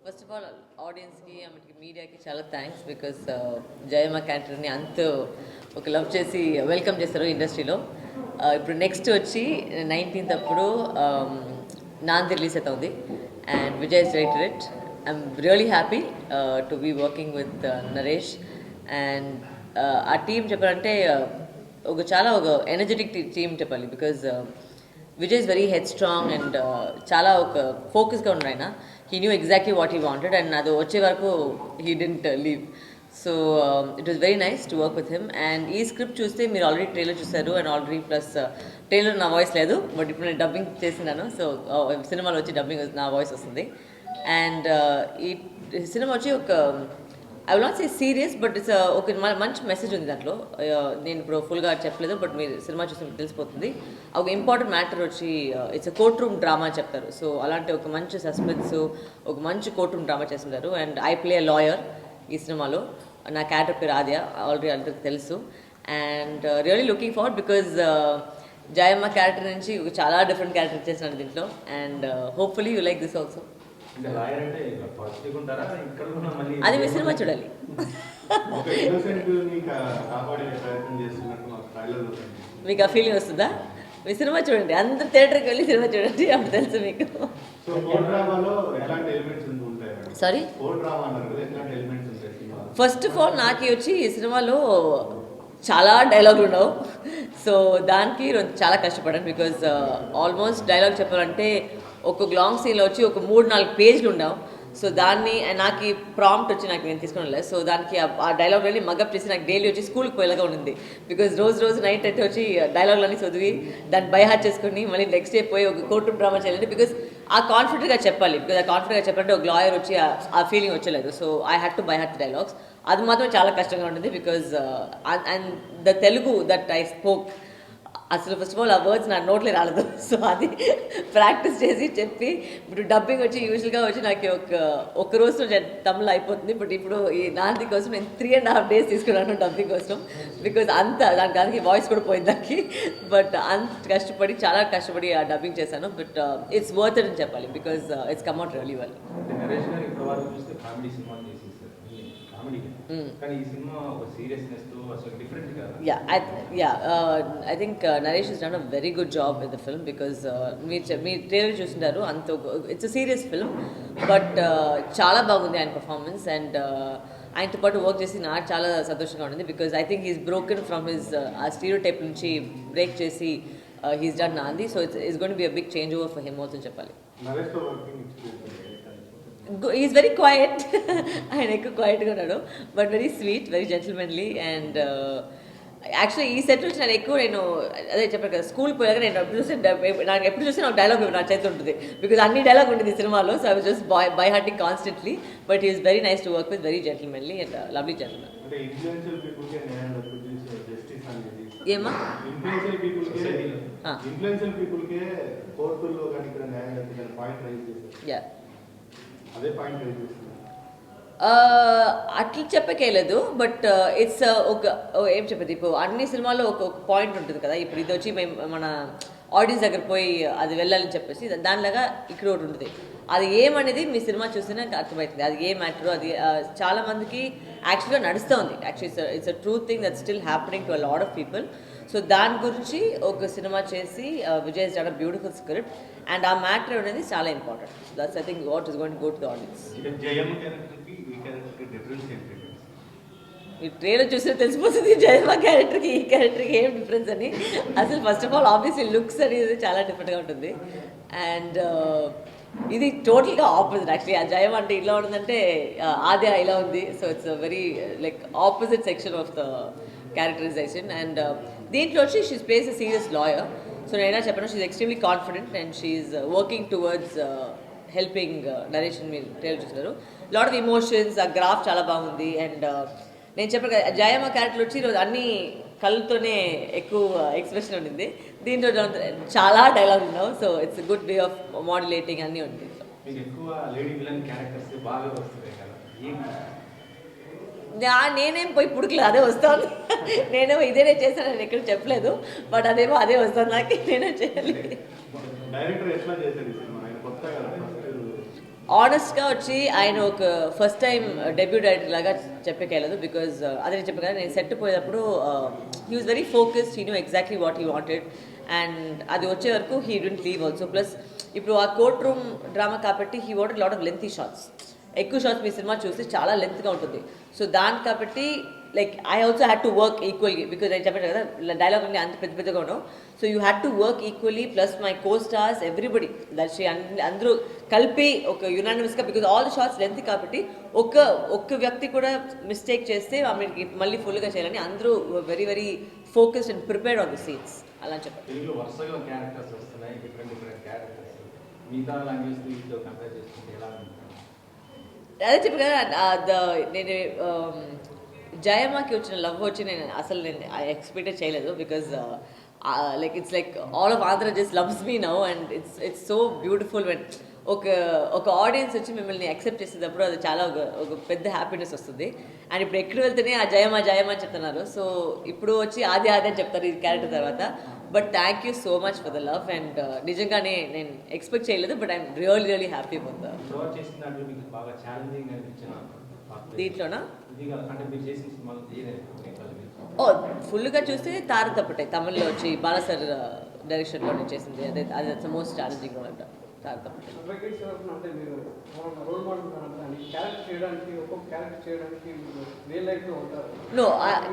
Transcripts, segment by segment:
First of all ఆడియన్స్కి ఆమెకి మీడియాకి చాలా థ్యాంక్స్ బికాస్ జయమ్మ క్యారెక్టర్ని అంత ఒక లవ్ చేసి వెల్కమ్ చేస్తారు ఇండస్ట్రీలో. ఇప్పుడు నెక్స్ట్ వచ్చి 19th అప్పుడు నాంది రిలీజ్ అవుతుంది and Vijay director it. I'm really happy to be working with Naresh and ఆ టీం చెప్పాలంటే చాలా ఎనర్జెటిక్ టీం చెప్పాలి because Vijay is very headstrong and చాలా ఒక ఫోకస్గా ఉన్నాడు ఆయన. He knew exactly what he wanted and అది వచ్చే వరకు he didn't leave. So it was very nice to work with him. And ఈ స్క్రిప్ట్ చూస్తే మీరు ఆల్రెడీ ట్రైలర్ చూస్తారు అండ్ ఆల్రెడీ ప్లస్ ట్రైలర్ నా వాయిస్ లేదు బట్ ఇప్పుడు నేను డబ్బింగ్ చేసినాను. సో సినిమాలో వచ్చి డబ్బింగ్ నా వాయిస్ వస్తుంది. అండ్ ఈ సినిమా వచ్చి ఒక I will not say serious but it's ఒక మంచి మెసేజ్ ఉంది దాంట్లో. నేను ఇప్పుడు ఫుల్గా చెప్పలేదు బట్ మీరు సినిమా చూసి తెలిసిపోతుంది. ఒక ఇంపార్టెంట్ మ్యాటర్ వచ్చి ఇట్స్ కోర్ట్ రూమ్ డ్రామా చెప్తారు. సో అలాంటి ఒక మంచి సస్పెన్స్ ఒక మంచి కోర్ట్ రూమ్ డ్రామా చేస్తుంటారు. And I play a lawyer ఈ సినిమాలో. నా క్యారెక్టర్ పేరు ఆద్య, ఆల్రెడీ అందరికి తెలుసు. And really looking forward because Jayamma character నుంచి చాలా డిఫరెంట్ క్యారెక్టర్ చేసినాను దీంట్లో. And hopefully you like this also. అది మీ సినిమా చూడాలి. మీకు ఆ ఫీలింగ్ వస్తుందా? మీ సినిమా చూడండి, అందరు థియేటర్కి వెళ్ళి సినిమా చూడండి, అప్పుడు తెలుసు మీకు. సారీ, ఫస్ట్ ఆఫ్ ఆల్ నాకు వచ్చి ఈ సినిమాలో చాలా డైలాగులు ఉండవు. సో దానికి చాలా కష్టపడాను బికాజ్ ఆల్మోస్ట్ డైలాగ్ చెప్పాలంటే ఒక లాంగ్ సీన్లో వచ్చి ఒక 3-4 పేజీలు ఉండవు. సో దాన్ని నాకు ప్రాంప్ట్ వచ్చి నాకు నేను తీసుకుని లేదు. సో దానికి ఆ డైలాగ్లన్నీ మగప్ చేసి నాకు డైలీ వచ్చి స్కూల్కి పోయేలాగా ఉండింది. బికాజ్ రోజు నైట్ అయితే వచ్చి డైలాగ్లన్నీ చదివి దాన్ని బై హార్ట్ చేసుకుని మళ్ళీ నెక్స్ట్ డే పోయి ఒక కోర్ట్ రూమ్ డ్రామా చేయాలంటే బికాజ్ ఆ కాన్ఫిడెంట్గా చెప్పాలి. బికాజ్ ఆ కాన్ఫిడెంట్గా చెప్పాలంటే ఒక లాయర్ వచ్చి ఆ ఫీలింగ్ వచ్చలేదు. So I had to by heart dialogues. అది మాత్రం చాలా కష్టంగా ఉంటుంది because and the Telugu that I spoke అసలు ఫస్ట్ ఆఫ్ ఆల్ ఆ వర్డ్స్ నా నోట్లే రాలేదు. సో అది ప్రాక్టీస్ చేసి చెప్పి ఇప్పుడు డబ్బింగ్ వచ్చి యూజువల్గా వచ్చి నాకు ఒక రోజు తమిళ అయిపోతుంది. బట్ ఇప్పుడు ఈ నాంది కోసం నేను 3.5 days తీసుకున్నాను డబ్బింగ్ కోసం బికాజ్ అంత దానికి వాయిస్ కూడా పోయింది దానికి. బట్ అంత చాలా కష్టపడి ఆ డబ్బింగ్ చేశాను. బట్ ఇట్స్ వర్త్ ఇట్ అని చెప్పాలి because it's come out really well. I think Naresh has done a very good job with the film because మీరు ట్రైలర్ చూసింటారు. అంత it's a serious film but చాలా బాగుంది ఆయన పర్ఫార్మెన్స్. అండ్ ఆయనతో పాటు work చేసి నాకు చాలా సంతోషంగా ఉంటుంది because I think he's broken from his uh stereotype నుంచి బ్రేక్ చేసి హీస్ డన్ నాంది. So it's going to be a big change over for him also చెప్పాలి. Is very quiet. ఆయన ఎక్కువ క్వైట్గా ఉన్నాడు but very sweet, very gentlemanly. And actually ఈ set నుంచి నేను అదే చెప్పాను కదా, స్కూల్ పోయాక నేను ఎప్పుడు చూస్తే నాకు డైలాగ్ నా చేతి ఉంటుంది బికాజ్ అన్ని డైలాగ్ ఉంటుంది ఈ సినిమాలో. So I was just by hearting constantly. But is very nice to work with, very gentlemanly and lovely gentlemen. ఏమా అట్లా చెప్పకేలేదు బట్ ఇట్స్ ఒక ఏం చెప్పేది, ఇప్పుడు అన్ని సినిమాల్లో ఒక పాయింట్ ఉంటుంది కదా. ఇప్పుడు ఇది వచ్చి మేము మన ఆడియన్స్ దగ్గర పోయి అది వెళ్ళాలని చెప్పేసి దానిలాగా ఇక్కడ ఒకటి ఉంటుంది. అది ఏమనేది మీ సినిమా చూస్తేనే అర్థమవుతుంది. అది ఏ మ్యాటర్ అది చాలా మందికి యాక్చువల్గా నడుస్తూ ఉంది. Actually it's a true thing that still happening to a lot of people. So దాని గురించి ఒక సినిమా చేసి Vijay is done a beautiful script and ఆ మ్యాటర్ అనేది చాలా important. So that's I think what is going to go to the audience. ఈ trailer చూస్తే తెలిసిపోతుంది జయమ్మ క్యారెక్టర్కి ఈ క్యారెక్టర్కి ఏం డిఫరెన్స్ అని. అసలు first of all obviously looks అనేది చాలా డిఫరెంట్గా ఉంటుంది. అండ్ ఇది టోటల్గా ఆపోజిట్. యాక్చువల్లీ ఆ జయం అంటే ఇలా ఉంటుందంటే ఆద్య ఇలా ఉంది. So it's very like opposite section of the characterization. And దీంట్లో వచ్చి she's plays a serious lawyer. So నేనైనా చెప్పాను she's extremely confident and she's working towards helping narration. మీరు ట్రైలర్ చూస్తున్నారు, లాట్ ఆఫ్ ఇమోషన్స్, ఆ గ్రాఫ్ చాలా బాగుంది. అండ్ నేను చెప్పాను కదా జయమ్మ క్యారెక్టర్ వచ్చి ఈరోజు అన్ని కళ్ళతోనే ఎక్కువ ఎక్స్ప్రెషన్ ఉండింది. దీంట్లో చాలా డైలాగ్ ఉన్నావు. So it's good way of modulating అన్నీ ఉంది. నేనేం పోయి పుడుకులేదు, అదే వస్తాను. నేనేమో ఇదేనే చేశాను, నేను ఎక్కడ చెప్పలేదు బట్ అదేమో అదే వస్తాను నాకు, నేనే చేయాలి. ఆనెస్ట్గా వచ్చి ఆయన ఒక ఫస్ట్ టైం డెబ్యూ డైరెక్టర్ లాగా చెప్పేకెళ్ళదు బికాజ్ అదే నేను చెప్పాను కదా నేను సెట్ పోయేటప్పుడు he was very focused he know exactly what he wanted and అది వచ్చే వరకు he don't leave also plus ఇప్పుడు ఆ కోర్ట్ రూమ్ డ్రామా కాబట్టి he wanted lot of lengthy shots ఎక్కువ షార్ట్స్ మీ సినిమా చూస్తే చాలా లెంత్గా ఉంటుంది సో దాని కాబట్టి like I also had to work ఈక్వల్గా బికాజ్ నేను చెప్పాను కదా డైలాగ్ అన్ని అంత పెద్ద పెద్దగా ఉన్నావు so you had to work equally plus my co stars everybody Darshi అందరూ కలిపి ఒక యునానిమస్గా because all the shorts length కాబట్టి ఒక్క వ్యక్తి కూడా మిస్టేక్ చేస్తే ఆమెకి మళ్ళీ ఫుల్గా చేయాలని అందరూ very very focused and prepared on the scenes అలా చెప్పారు అదే చెప్పి కదా నేను జయమ్మకి వచ్చిన లవ్ వచ్చి నేను అసలు నేను ఎక్స్పెక్ట్ చేయలేదు because like it's like all of Andhra just loves me now and it's so beautiful when ఒక ఆడియన్స్ వచ్చి మిమ్మల్ని యాక్సెప్ట్ చేసేటప్పుడు అది చాలా ఒక పెద్ద హ్యాపీనెస్ వస్తుంది అండ్ ఇప్పుడు ఎక్కడ వెళ్తేనే ఆ జయమా జయమా అని చెప్తున్నారు సో ఇప్పుడు వచ్చి ఆది ఆది అని చెప్తారు ఈ క్యారెక్టర్ తర్వాత but thank you so much for the love and నిజంగానే నేను ఎక్స్పెక్ట్ చేయలేదు but I'm really happy for the దీంట్లోనా ఓ ఫుల్గా చూస్తే తారతప్పటే తమిళ్లో వచ్చి బాలసర్ డైరెక్షన్లో నేను చేసింది అదే అది మోస్ట్ ఛాలెంజింగ్ రోల్ అంట తారతప్పటే నో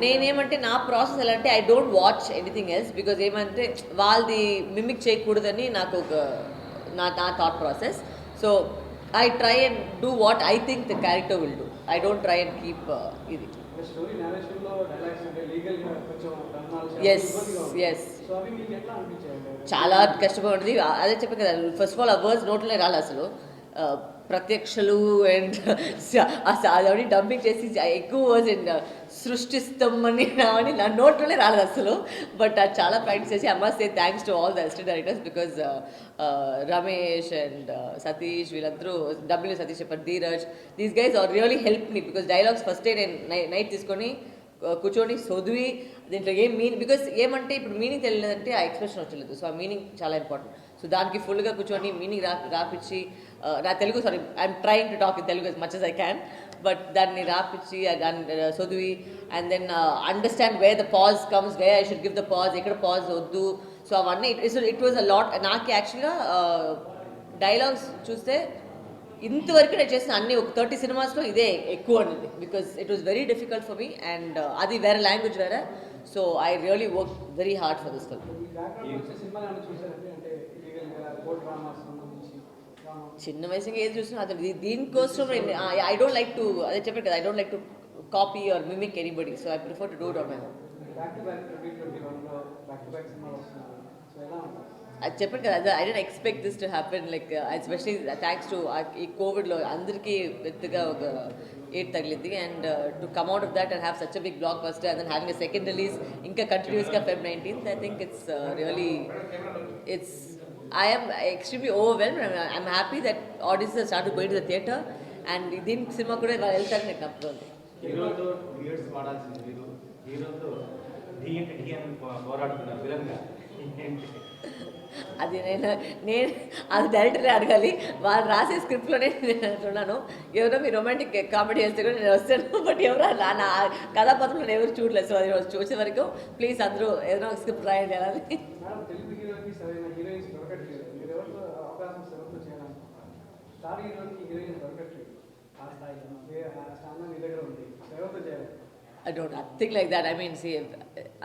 నేనేమంటే నా ప్రాసెస్ ఎలా అంటే I don't watch anything else because ఏమంటే వాళ్ళది మిమిక్ చేయకూడదని నాకు ఒక నా thought process so I try and do what I think the character will do. I don't try and keep ఇది. స్టోరీ నరేషన్ లో డైలాగ్స్ అంటే లీగల్ గా కొంచెం టర్మినాలజీ yes సో అవి మీకు ఎట్లా అనిపించాయి చాలా కష్టపడింది అదే చెప్పాను కదా ఫస్ట్ ఆఫ్ ఆల్ ఆ వర్డ్స్ నోట్లోనే రాలి అసలు ప్రత్యక్షలు అండ్ అది డంపింగ్ చేసి ఎక్కువ వర్డ్స్ అండ్ సృష్టిస్తామని నా నోట్లోనే రాలేదు అసలు బట్ అది చాలా ప్రాక్టీస్ చేసి I must say thanks to all the assistant directors because Ramesh and Satish వీళ్ళందరూ డబ్ల్యూ సతీష్ చెప్పారు Dheeraj these guys are really help me because dialogues ఫస్టే నేను నైట్ తీసుకొని కూర్చొని చదివి దీంట్లో ఏం బికాస్ ఏమంటే ఇప్పుడు మీనింగ్ తెలియలేదంటే ఆ ఎక్స్ప్రెషన్ వచ్చలేదు సో ఆ మీనింగ్ చాలా ఇంపార్టెంట్ సో దానికి ఫుల్గా కూర్చొని మీనింగ్ రాపిచ్చి నా Telugu sorry I'm trying to talk in Telugu as much as I can but దాన్ని రాపిచ్చి దాన్ని చదివి and then understand where the pause comes way I should give the pause ఎక్కడ పాజ్ వద్దు సో అవన్నీ ఇట్ వాజ్ అ లాట్ నాకు యాక్చువల్గా dialogues చూస్తే ఇంతవరకు నేను చేసిన అన్ని ఒక 30 సినిమాస్లో ఇదే ఎక్కువ అనేది because it was very difficult for me and అది వేరే లాంగ్వేజ్ వేరే so I really work very hard for this film చిన్న వయసుగా ఏది చూసినా అది దీనికోసం ఐ డోంట్ లైక్ టు అదే చెప్పాను కదా I don't like to copy or mimic anybody so I prefer to do it on my own అది చెప్పాను కదా I don't expect this to happen like especially thanks to ఈ కోవిడ్లో అందరికీ పెద్దగా ఒక ఎయిట్ తగిలింది and to come out of that and have such a big blockbuster and then having a second release ఇంకా కంటిన్యూస్గా Feb 19th I think it's really it's I am extremely overwhelmed and I'm happy that audiences have started going to the theatre and దీని cinema కూడా వాళ్ళు వెళ్తారని నాకు నమ్ముతుంది హీరోతో duets పాడాల్సింది మీరు హీరోతో డి అని పోరాడుతున్నారు విలన్గా అది నేను అది డైరెక్టరే అడగాలి వాళ్ళు రాసే స్క్రిప్ట్లోనే నేను అంటున్నాను ఎవరో మీ రొమాంటిక్ కామెడీ వెళ్తే కూడా నేను వస్తాను బట్ ఎవరో నా కథాపాత్రలో ఎవరు చూడలేదు సో అది చూసే వరకు ప్లీజ్ అందరూ ఏదైనా స్క్రిప్ట్ రాయండి అలా I don't nothing like that. I mean, see,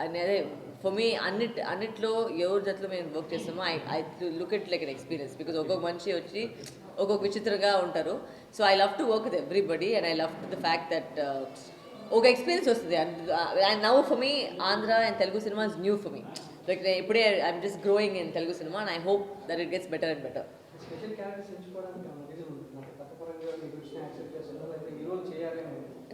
అనేది ఫర్ మీ అన్నిట్లో ఎవరి జట్లో మేము వర్క్ చేస్తామో I look it like an experience because ఒక్కొక్క మనిషి వచ్చి ఒక్కొక్క విచిత్రంగా ఉంటారు so I love to work with everybody and I love the fact that ఒక ఎక్స్పీరియన్స్ వస్తుంది and now for me Andhra and Telugu cinema is new for me like నేను ఇప్పుడే I'm just growing in Telugu cinema and I hope that it gets better and better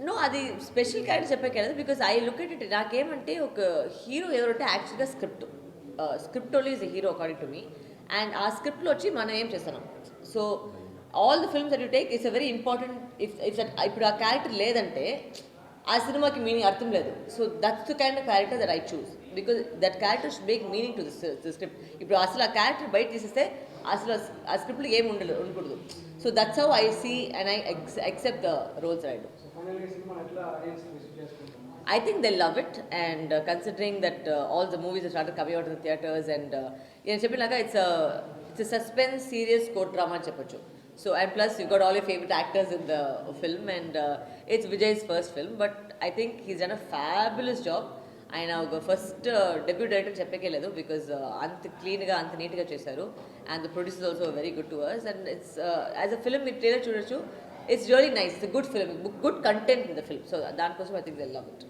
no అది special character చెప్పాను because I look at it నాకేమంటే ఒక hero ఎవరంటే యాక్చువల్గా script only is a hero according to me and ఆ స్క్రిప్ట్లో వచ్చి మనం ఏం చేస్తున్నాం so all the films that you take it's a very important if ఇప్పుడు ఆ క్యారెక్టర్ లేదంటే ఆ సినిమాకి మీనింగ్ అర్థం లేదు so that's the kind of character that I choose because that character should make meaning to the script ఇప్పుడు అసలు ఆ క్యారెక్టర్ బయట తీసేస్తే అసలు ఆ స్క్రిప్ట్లో ఏమి ఉండకూడదు. So that's how I see and I accept the roles I do. So ఫైనల్గా సినిమా ఎట్లా ఆడియన్స్ రిసీవ్ చేసుకుంటాం? I think they'll love it, and considering that all the movies have started coming out in the theaters, and నేను చెప్పినాక it's a suspense serious court drama అని చెప్పొచ్చు. So and plus you got all your favorite actors in the film, and it's Vijay's first film, but I think he's done a fabulous job. ఆయన ఒక first debut director చెప్పకే లేదు, because అంత క్లీన్గా అంత నీట్గా చేశారు, and the producer also very good to us, and it's as a film మీరు trailer చూడొచ్చు. It's really nice, it's good film, good content in the film. So దానికోసం I think they love it.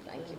Thank you.